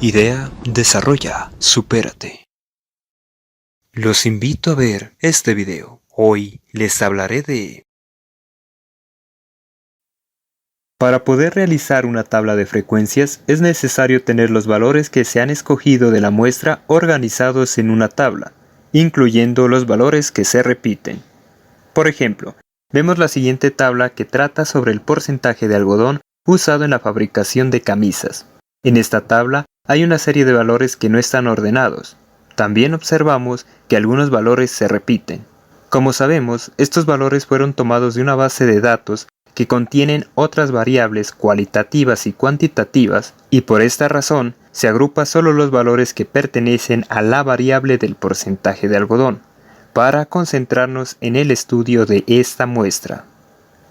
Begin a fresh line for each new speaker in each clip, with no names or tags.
Idea, desarrolla, supérate. Los invito a ver este video. Hoy les hablaré de... Para poder realizar una tabla de frecuencias es necesario tener los valores que se han escogido de la muestra organizados en una tabla, incluyendo los valores que se repiten. Por ejemplo, vemos la siguiente tabla que trata sobre el porcentaje de algodón usado en la fabricación de camisas. En esta tabla hay una serie de valores que no están ordenados. También observamos que algunos valores se repiten. Como sabemos, estos valores fueron tomados de una base de datos que contienen otras variables cualitativas y cuantitativas, y por esta razón se agrupa solo los valores que pertenecen a la variable del porcentaje de algodón, para concentrarnos en el estudio de esta muestra.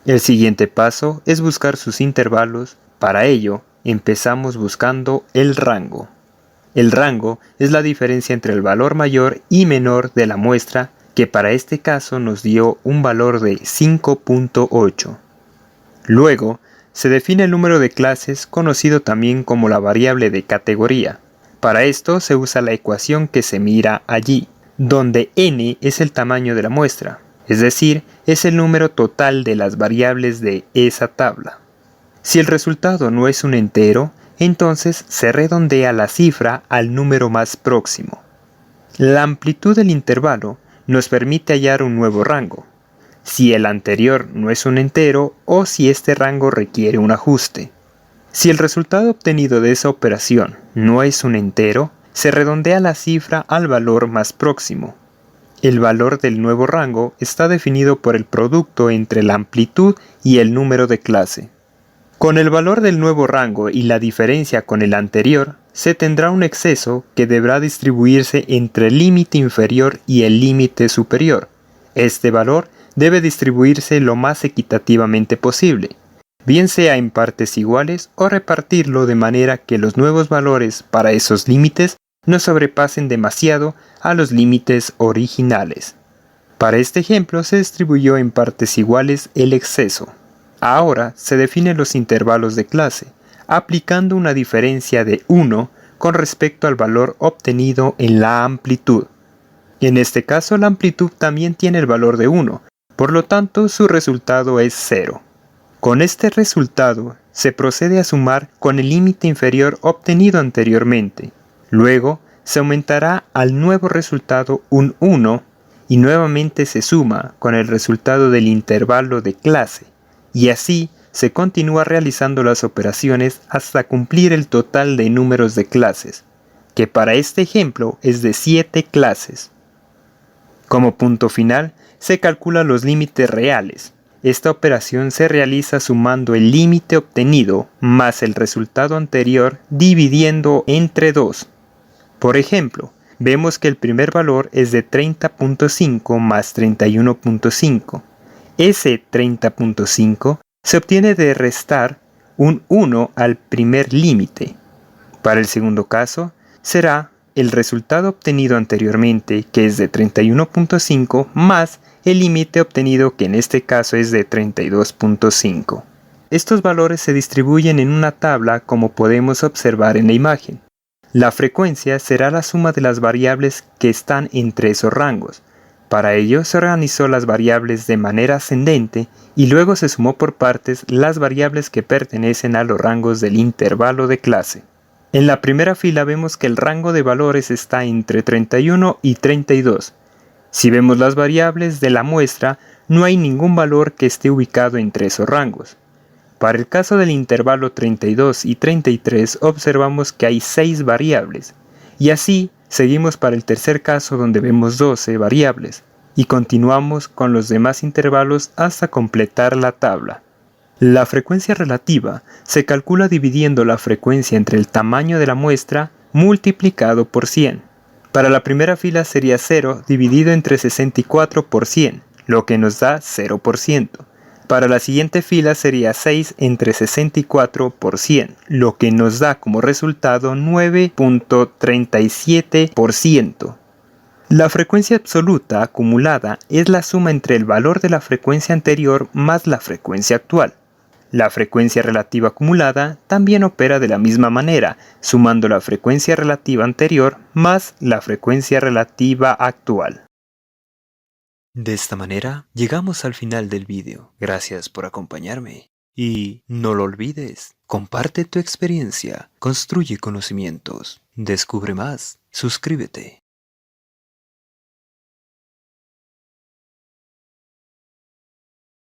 El siguiente paso es buscar sus intervalos. Para ello, empezamos buscando el rango. El rango es la diferencia entre el valor mayor y menor de la muestra, que para este caso nos dio un valor de 5.8. Luego, se define el número de clases, conocido también como la variable de categoría. Para esto se usa la ecuación que se mira allí, donde n es el tamaño de la muestra, es decir, es el número total de las variables de esa tabla. Si el resultado no es un entero, entonces se redondea la cifra al número más próximo. La amplitud del intervalo nos permite hallar un nuevo rango, si el anterior no es un entero o si este rango requiere un ajuste. Si el resultado obtenido de esa operación no es un entero, se redondea la cifra al valor más próximo. El valor del nuevo rango está definido por el producto entre la amplitud y el número de clase. Con el valor del nuevo rango y la diferencia con el anterior, se tendrá un exceso que deberá distribuirse entre el límite inferior y el límite superior. Este valor debe distribuirse lo más equitativamente posible, bien sea en partes iguales o repartirlo de manera que los nuevos valores para esos límites no sobrepasen demasiado a los límites originales. Para este ejemplo se distribuyó en partes iguales el exceso. Ahora se definen los intervalos de clase, aplicando una diferencia de 1 con respecto al valor obtenido en la amplitud. En este caso la amplitud también tiene el valor de 1, por lo tanto su resultado es 0. Con este resultado se procede a sumar con el límite inferior obtenido anteriormente. Luego se aumentará al nuevo resultado un 1 y nuevamente se suma con el resultado del intervalo de clase, y así se continúa realizando las operaciones hasta cumplir el total de números de clases, que para este ejemplo es de 7 clases. Como punto final, se calculan los límites reales. Esta operación se realiza sumando el límite obtenido más el resultado anterior dividiendo entre 2. Por ejemplo, vemos que el primer valor es de 30.5 más 31.5. Ese 30.5 se obtiene de restar un 1 al primer límite. Para el segundo caso, será el resultado obtenido anteriormente, que es de 31.5, más el límite obtenido, que en este caso es de 32.5. Estos valores se distribuyen en una tabla como podemos observar en la imagen. La frecuencia será la suma de las variables que están entre esos rangos. Para ello se organizó las variables de manera ascendente y luego se sumó por partes las variables que pertenecen a los rangos del intervalo de clase. En la primera fila vemos que el rango de valores está entre 31 y 32. Si vemos las variables de la muestra, no hay ningún valor que esté ubicado entre esos rangos. Para el caso del intervalo 32 y 33 observamos que hay 6 variables, y así seguimos para el tercer caso donde vemos 12 variables, y continuamos con los demás intervalos hasta completar la tabla. La frecuencia relativa se calcula dividiendo la frecuencia entre el tamaño de la muestra multiplicado por 100. Para la primera fila sería 0 dividido entre 64 por 100, lo que nos da 0%. Para la siguiente fila sería 6 entre 64 por 100, lo que nos da como resultado 9.37%. La frecuencia absoluta acumulada es la suma entre el valor de la frecuencia anterior más la frecuencia actual. La frecuencia relativa acumulada también opera de la misma manera, sumando la frecuencia relativa anterior más la frecuencia relativa actual. De esta manera, llegamos al final del vídeo. Gracias por acompañarme. Y no lo olvides, comparte tu experiencia, construye conocimientos, descubre más, suscríbete.